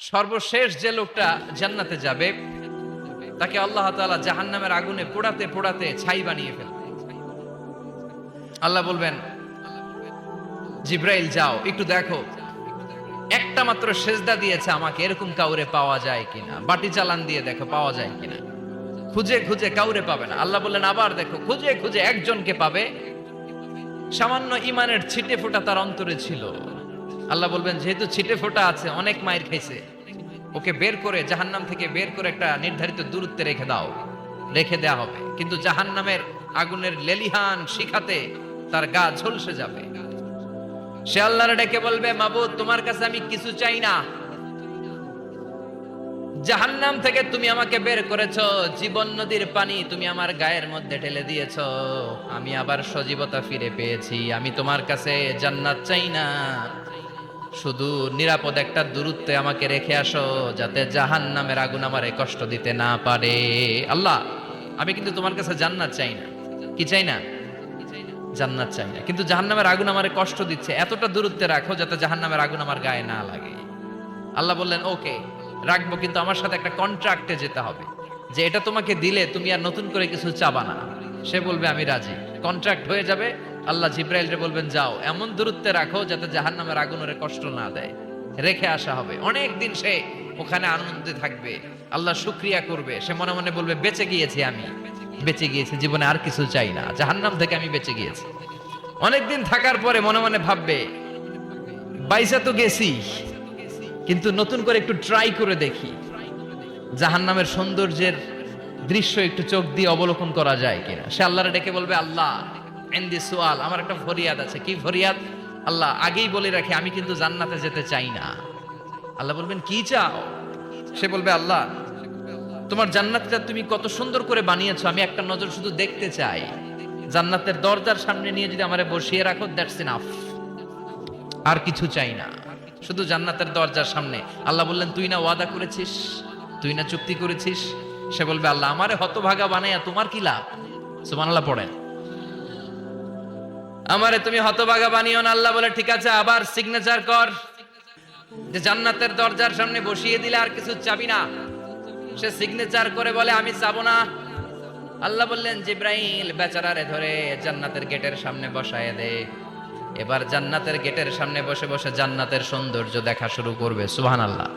সর্বশেষ যে লোকটা জান্নাতে যাবে তাকে আল্লাহ তাআলা জাহান্নামের আগুনে পোড়াতে পোড়াতে ছাই বানিয়ে ফেলবে। আল্লাহ বলবেন, জিব্রাইল যাও একটু দেখো, একটা মাত্র সেজদা দিয়েছে আমাকে, এরকম কাউরে পাওয়া যায় কিনা। বাটি চালান দিয়ে দেখো পাওয়া যায় কিনা। খুঁজে খুঁজে কাউরে পাবে না। আল্লাহ বললেন আবার দেখো, খুঁজে খুঁজে একজনকে পাবে, সামান্য ইমানের ছিটে ফোঁটা তার অন্তরে ছিল। আল্লাহ বলবেন, যেহেতু ছিটে ফোঁটা আছে, অনেক মায়ের খাইছে, ওকে বের করে জাহান্নাম থেকে বের করে একটা নির্ধারিত দূরত্বে রেখে দাও। রেখে দেয়া হবে, কিন্তু জাহান্নামের আগুনের লেলিহান শিখাতে তার গা ঝলসে যাবে। সে আল্লাহর ডেকে বলবে, মাবুদ তোমার কাছে আমি কিছু চাই না, জাহান্নাম থেকে তুমি আমাকে বের করেছো, জীবন নদীর পানি তুমি আমার গায়ের মধ্যে ঢেলে দিয়েছো, আমি আবার সজীবতা ফিরে পেয়েছি। আমি তোমার কাছে জান্নাত চাই না, শুধু নিরাপদ একটা দূরত্বে আমাকে রেখে আসো, যাতে জাহান্নামের আগুন আমারে কষ্ট দিতে না পারে। আল্লাহ, আমি কিন্তু তোমার কাছে জান্নাত চাই না। কি চাই না? জান্নাত চাই না, কিন্তু জাহান্নামের আগুন আমারে কষ্ট দিচ্ছে, এতটা দূরত্বে রাখো যাতে জাহান্নামের আগুন আমার গায়ে না লাগে। আল্লাহ বললেন, ওকে রাখবো, কিন্তু আমার সাথে একটা কন্ট্রাক্টে যেতে হবে, যে এটা তোমাকে দিলে তুমি আর নতুন করে কিছু চাবা না। সে বলবে আমি রাজি, কন্ট্রাক্ট হয়ে যাবে। আল্লাহ জিব্রাইলকে বলবেন, যাও এমন দূরত্বে রাখো যাতে জাহান্নামের আগুন ওরে কষ্ট না দেয়। রেখে আসা হবে, অনেক দিন সে ওখানে আনন্দে থাকবে, আল্লাহ শুকরিয়া করবে। সে মনে মনে বলবে, বেঁচে গিয়েছি, আমি বেঁচে গিয়েছি, জীবনে আর কিছু চাই না, জাহান্নাম থেকে আমি বেঁচে গিয়েছি। অনেকদিন থাকার পরে মনে মনে ভাববে, বাইসা তো গেছি, কিন্তু নতুন করে একটু ট্রাই করে দেখি, জাহান্নামের সৌন্দর্যের দৃশ্য একটু চোখ দিয়ে অবলোকন করা যায় কিনা। সে আল্লাহরে ডেকে বলবে, আল্লাহ এন্দি সোয়াল, আমার একটা ফরিয়াদ আছে। কি ফরিয়াদ? আল্লাহ আগেই বলে রাখি, আমি কিন্তু জান্নাতে যেতে চাই না। আল্লাহ বলবেন, কি চাও? সে বলবে, আল্লাহ তোমার জান্নাতটা তুমি কত সুন্দর করে বানিয়েছো, আমি একটা নজর শুধু দেখতে চাই। জান্নাতের দরজার সামনে নিয়ে যদি আমারে বসিয়ে রাখো, দ্যাটস ইনাফ, আর কিছু চাই না, শুধু জান্নাতের দরজার সামনে। আল্লাহ বললেন, তুই না ওয়াদা করেছিস, তুই না চুক্তি করেছিস। সে বলবে, আল্লাহ আমারে হতভাগা বানাইয়া তোমার কি লাভ? সুবহানাল্লাহ পড়েন। আমারে তুমি হতভাগা বানিও না। আল্লাহ বলে, ঠিক আছে, আবার সিগনেচার কর যে জান্নাতের দরজার সামনে বসিয়ে দিলে আর কিছু চাবি না। সে সিগনেচার করে বলে, আমি চাবো না। আল্লাহ বললেন, জিব্রাইল বেচারারে ধরে জান্নাতের গেটের সামনে বসায় দে। এবার জান্নাতের গেটের সামনে বসে বসে জান্নাতের সৌন্দর্য দেখা শুরু করবে। সুবহানাল্লাহ।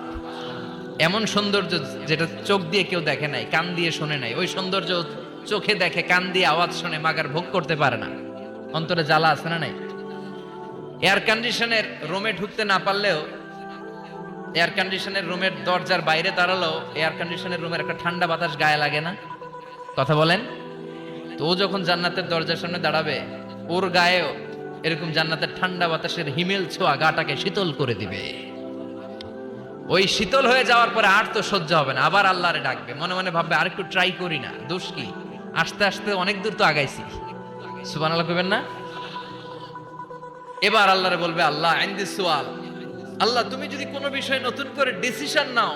এমন সৌন্দর্য যেটা চোখ দিয়ে কেউ দেখে নাই, কান দিয়ে শোনে নাই, ওই সৌন্দর্য চোখে দেখে, কান দিয়ে আওয়াজ শুনে মাগার ভোগ করতে পারে না। অন্তরে জ্বালা আছে না নাই? এয়ার কন্ডিশনের রুমে ঢুকতে না পারলেও, এয়ার কন্ডিশনের রুমের দরজার বাইরে দাঁড়ালো, এয়ার কন্ডিশনের রুমের একটা ঠান্ডা বাতাস গায়ে লাগে না? কথা বলেন তো। ও যখন জান্নাতের দরজার সামনে দাঁড়াবে, ওর গায়েও এরকম জান্নাতের ঠান্ডা বাতাসের হিমেল ছোঁয়া গাটাকে শীতল করে দিবে। ওই শীতল হয়ে যাওয়ার পরে আর তো সহ্য হবে না, আবার আল্লাহরে ডাকবে, মনে মনে ভাববে, আর একটু ট্রাই করি না, দোষ কি, আস্তে আস্তে অনেক দূর তো আগাইছি। সুবহানাল্লাহ কইবেন না? এবার আল্লাহরে বলবে, আল্লাহ ইনদি সুআল, আল্লাহ তুমি যদি কোনো বিষয়ে নতুন করে ডিসিশন নাও,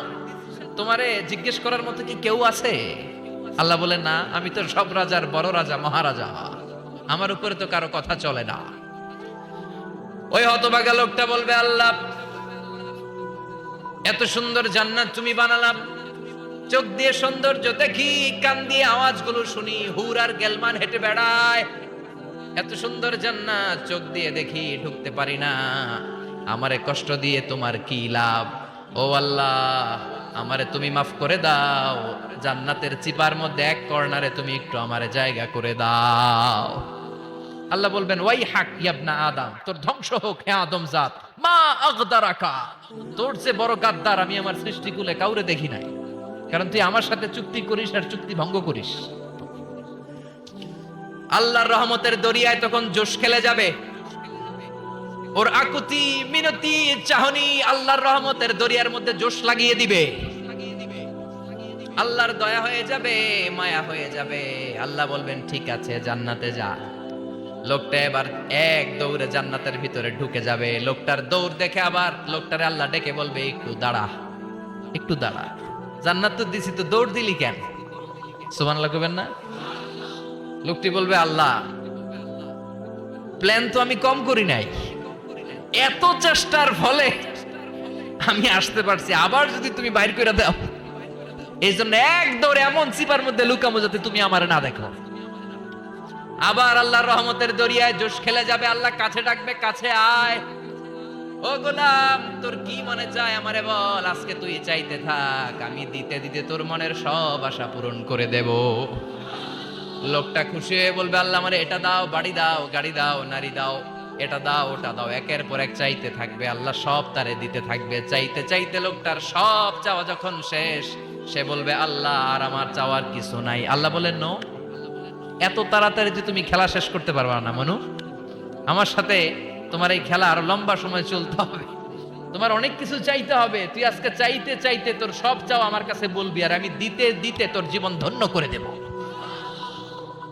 তোমারে জিজ্ঞেস করার মতো কি কেউ আছে? আল্লাহ বলে, না, আমি তো সব রাজার বড় রাজা, মহারাজা, আমার উপরে তো কারো কথা চলে না। ওই হতভাগা লোকটা বলবে, আল্লাহ এত সুন্দর জান্নাত তুমি বানালাম, চোখ দিয়ে সৌন্দর্য দেখি, কান দিয়ে আওয়াজগুলো শুনি, হুর আর গেলমান হেঁটে বেড়ায়, এত সুন্দর জান্নাত চোখ দিয়ে দেখি, ঢুকতে পারি না, আমারে কষ্ট দিয়ে তোমার কি লাভ? ও আল্লাহ, আমারে তুমি মাফ করে দাও, জান্নাতের চিপার মধ্যে এক কর্নারে তুমি একটু আমারে জায়গা করে দাও। আল্লাহ বলবেন, ওয়াই হাক ইবনা আদম, তোর ধ্বংস হোক হে আদম জাত, মা আগদারাকা, তোর চেয়ে বড় গাদ্দার আমি আমার সৃষ্টিকুলে কাউরে দেখি নাই, কারণ তুই আমার সাথে চুক্তি করিস আর চুক্তি ভঙ্গ করিস। আল্লাহর রহমতের দরিয়ায় তখন জোশ খেলে যাবে, ওর আকুতি মিনতি চাহনি আল্লাহর রহমতের দরিয়ার মধ্যে জোশ লাগিয়ে দিবে। আল্লাহর দয়া হয়ে যাবে, মায়া হয়ে যাবে। আল্লাহ বলবেন, ঠিক আছে, জান্নাতে যা। লোকটা এবার এক দৌড়ে জান্নাতের ভিতরে ঢুকে যাবে। লোকটার দৌড় দেখে আবার লোকটারে আল্লাহ ডেকে বলবে, একটু দাঁড়া, একটু দাঁড়া, জান্নাত তো দিছি, তো দৌড় দিলি কেন? সুবহানাল্লাহ কইবেন না? লোকটি বলবে, আল্লাহ প্ল্যান তো আমি কম করি নাই, এত চেষ্টার ফলে আমি আসতে পারছি, আবার যদি তুমি বাইর করে দাও, এই জন্য এক দৌড়ে এমন চিপার মধ্যে লুকামো যাতে তুমি আমার না দেখো। আবার আল্লাহর রহমতের দরিয়ায় জোশ খেলে যাবে, আল্লাহ কাছে ডাকবে, কাছে আয় ও গোলাম, তোর কি মনে চায় আমারে বল, আজকে তুই চাইতে থাক, আমি দিতে দিতে তোর মনের সব আশা পূরণ করে দেব। লোকটা খুশি হয়ে বলবে, আল্লাহ আমারে এটা দাও, বাড়ি দাও, গাড়ি দাও, নারী দাও, এটা দাও, ওটা দাও, একের পর এক চাইতে থাকবে, আল্লাহ সব তারে দিতে থাকবে। চাইতে চাইতে লোকটার সব চাওয়া যখন শেষ, সে বলবে, আল্লাহ আর আমার চাওয়ার কিছু নাই। আল্লাহ বলেন, নো, এত তাড়াতাড়ি যে তুমি খেলা শেষ করতে পারবা না মনু, আমার সাথে তোমার এই খেলা আরো লম্বা সময় চলতে হবে, তোমার অনেক কিছু চাইতে হবে। তুই আজকে চাইতে চাইতে তোর সব চাও আমার কাছে বলবি, আর আমি দিতে দিতে তোর জীবন ধন্য করে দেব।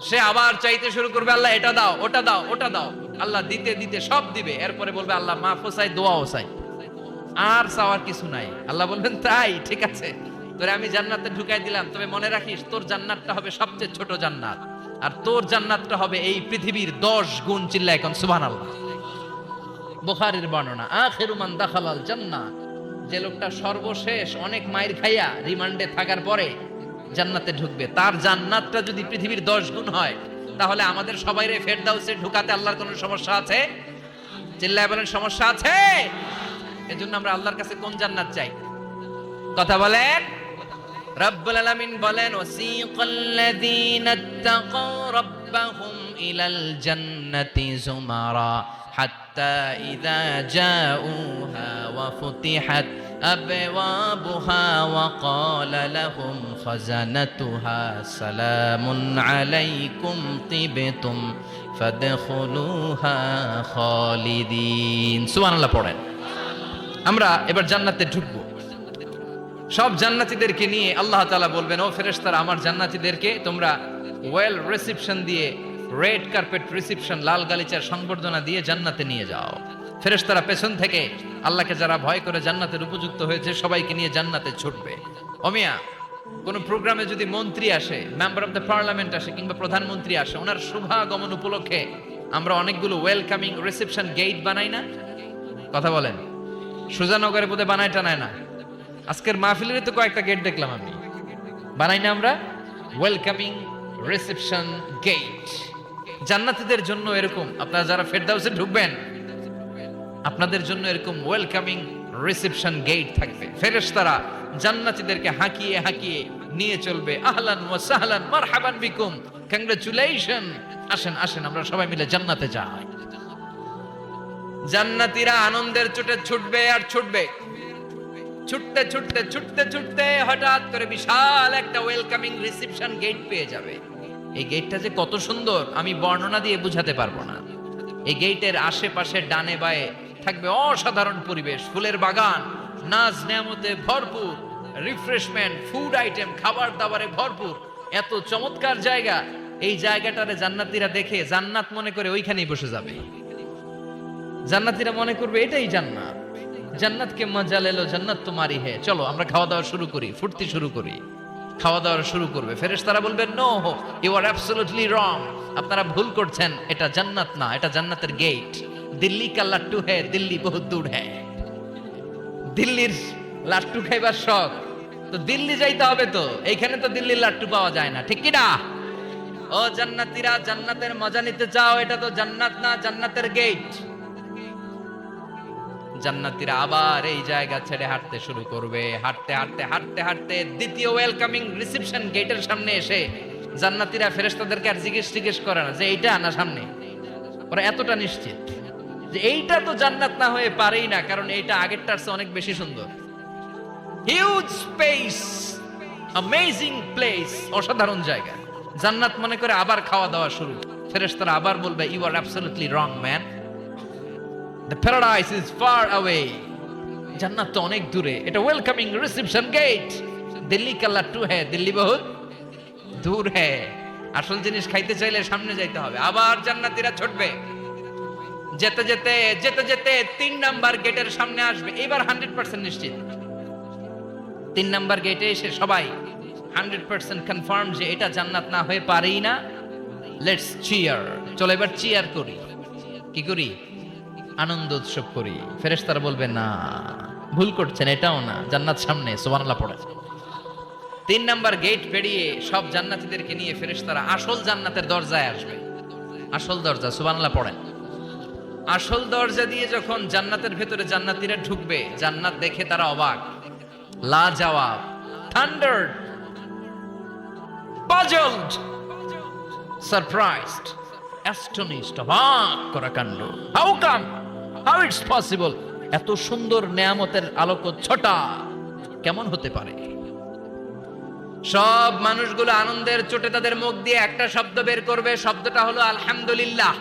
সে আবার চাইতে শুরু করবে, আল্লাহ এটা দাও, ওটা দাও, ওটা দাও, আল্লাহ দিতে দিতে সব দিবে। এরপরে বলবে, আল্লাহ মাফও চাই, দোয়াও চাই, আর চাওয়ার কিছু নাই। আল্লাহ বলবেন, তাই ঠিক আছে, তোরে আমি জান্নাতে ঢুকাই দিলাম, তবে মনে রাখিস তোর জান্নাতটা হবে সবচেয়ে ছোট জান্নাত, আর তোর জান্নাতটা হবে এই পৃথিবীর 10 গুণ। চিল্লা এখন সুবহানাল্লাহ। বুখারীর বর্ণনা, আখিরু মান দাখালাল জান্নাহ, যে লোকটা সর্বশেষ অনেক মাইর খাইয়া রিমান্ডে থাকার পরে জান্নাতে ঢুকবে, তার জান্নাতটা যদি পৃথিবীর 10 গুণ হয়, তাহলে আমাদের সবাইরে ফেরদাউসে ঢুকাতে আল্লাহর কোনো সমস্যা আছে? চিল্লায় বলেন, সমস্যা আছে? এজন্য আমরা আল্লাহর কাছে কোন জান্নাত চাই? কথা বলেন। রব্বুল আলামিন বলেন, ওয়াসিকাল্লাযীনা ইত্তাকাউ রাব্বাহুম ইলাল জান্নাতি যুমারা হাত্তা ইযা জাউহা ওয়া ফুতিহাত আবওয়াবুহা ওয়া ক্বালা লাহুম খাজানাতুহা সালামুন আলাইকুম তিবতুম ফাদখুলুহা খালিদিন। সুবহানাল্লাহ পড়েন। আমরা এবার জান্নাতে ঢুকবো। সব জান্নাতীদেরকে নিয়ে আল্লাহ তাআলা বলবেন, ও ফেরেশতারা, আমার জান্নাতীদেরকে তোমরা ওয়েল রিসেপশন দিয়ে, রেড কার্পেট রিসেপশন, লাল গালিচার সংবর্ধনা দিয়ে জান্নাতে নিয়ে যাও। ফেরেশতারা পেছন থেকে আল্লাহকে যারা ভয় করে জান্নাতের উপযুক্ত হয়েছে সবাইকে নিয়ে জান্নাতে ছুটবে। ওমিয়া, কোন প্রোগ্রামে যদি মন্ত্রী আসে, মেম্বার অফ দ্য পার্লামেন্ট আসে, কিংবা প্রধানমন্ত্রী আসে, ওনার শুভাগমন উপলক্ষে আমরা অনেকগুলো ওয়েলকামিং রিসেপশন গেট বানাই না? কথা বলেন। সুজানগরে বোধহয় বানায় টানায় না? আজকের মাহফিলের তো কয়েকটা গেট দেখলাম আমি, বানাই না আমরা? Welcoming reception gate. জান্নাতীদের জন্য এরকম, আপনারা যারা ফেরদাউসে ঢুকবেন, আপনাদের জন্য এরকম ওয়েলকামিং রিসেপশন গেট থাকবে। ফেরেশতারা জান্নাতীদেরকে হাঁকিয়ে হাঁকিয়ে নিয়ে চলবে, আহলান ওয়া সাহলান মারহাবান বিকুম, কংগ্রাচুলেশন, আসেন আসেন আমরা সবাই মিলে জান্নাতে যাই। জান্নাতীরা আনন্দের চোটে ছুটবে আর ছুটবে। ছুটতে ছুটতে ছুটতে ছুটতে হঠাৎ করে বিশাল একটা ওয়েলকামিং রিসেপশন গেট পেয়ে যাবে। এই গেটটা যে কত সুন্দর আমি বর্ণনা দিয়ে বুঝাতে পারবো না। এই গেটের আশেপাশে ডানে বায়ে থাকবে অসাধারণ পরিবেশ, ফুলের বাগান, নাজ নেয়ামতে ভরপুর, রিফ্রেশমেন্ট, ফুড আইটেম, খাবার দাবারে ভরপুর, এত চমৎকার জায়গা। এই জায়গাটারে জান্নাতীরা দেখে জান্নাত মনে করে ওইখানেই বসে যাবে। জান্নাতীরা মনে করবে এটাই জান্নাত, জান্নাতকে মজা লেলো, জান্নাত তোমারই হে, চলো আমরা খাওয়া দাওয়া শুরু করি, ফুর্তি শুরু করি। খাওয়া দাওয়া শুরু করবে। ফেরেশতারা বলবে, no, you are absolutely wrong, আপনারা ভুল করছেন, এটা জান্নাত না, এটা জান্নাতের গেট। দিল্লি কা লাট্টু হ্যায়, দিল্লি বহুত দূর হ্যায়। দিল্লির লাট্টু খাইবার শখ তো দিল্লি যাইতে হবে, তো এইখানে তো দিল্লির লাট্টু পাওয়া যায় না, ঠিক কি না? ও জান্নাতীরা, জান্নাতের মজা নিতে চাও? এটা তো জান্নাত না, জান্নাতের গেট। জান্নাতীরা আবার এই জায়গা ছেড়ে হাঁটতে শুরু করবে। হাঁটতে হাঁটতে হাঁটতে হাঁটতে দ্বিতীয় ওয়েলকামিং রিসেপশন গেটের সামনে এসে জান্নাতীরা ফেরেশতাদেরকে আর জিজ্ঞেস করে না যে এইটা না সামনে, ওরা এতটা নিশ্চিত যে এইটা তো জান্নাত না হয়ে পারেই না, কারণ এইটা আগেরটার চেয়ে অনেক বেশি সুন্দর। হিউজ স্পেস, অ্যামেজিং প্লেস, অসাধারণ জায়গা। জান্নাত মনে করে আবার খাওয়া দাওয়া শুরু। ফেরেশতারা আবার বলবে, you are absolutely wrong man, the paradise is far away, জান্নাত তো অনেক দূরে, এটা ওয়েলকামিং রিসেপশন গেট। দিল্লি কা লাট্টু হ্যায়, দিল্লি বহুত দূর হ্যায়। আসল জিনিস খাইতে চাইলে সামনে যাইতে হবে। আবার জান্নাতীরা ছুটবে। যেতে যেতে যেতে যেতে 3 নাম্বার গেটের সামনে আসবে। এবার 100% নিশ্চিত। 3 নাম্বার গেটে এসে সবাই 100% কনফার্ম যে এটা জান্নাত না হয়ে পারেই না। লেটস চিয়ার, চলো এবার চিয়ার করি। কি করি? আনন্দ উৎসব করি। ফেরেশতারা বলবে, না, ভুল করছেন, এটাও না, জান্নাত সামনে, সুবহানাল্লাহ পড়ে। 3 নাম্বার গেট পেরিয়ে সব জান্নাতীদেরকে নিয়ে ফেরেশতারা আসল জান্নাতের দরজায় আসবে। আসল দরজা, সুবহানাল্লাহ পড়েন। আসল দরজা দিয়ে যখন জান্নাতের ভেতরে জান্নাতীরা ঢুকবে, জান্নাত দেখে তারা অবাক, লা জবাব, থান্ডার্ড, পাজলড, সারপ্রাইজড, অ্যাস্টনিশড, অবাক করা কাণ্ড। How come, how it's possible, এত সুন্দর নেয়ামতের আলোকচ্ছটা কেমন হতে পারে? সব মানুষগুলো আনন্দের চোটে তাদের মুখ দিয়ে একটা শব্দ বের করবে, শব্দটা হলো আলহামদুলিল্লাহ।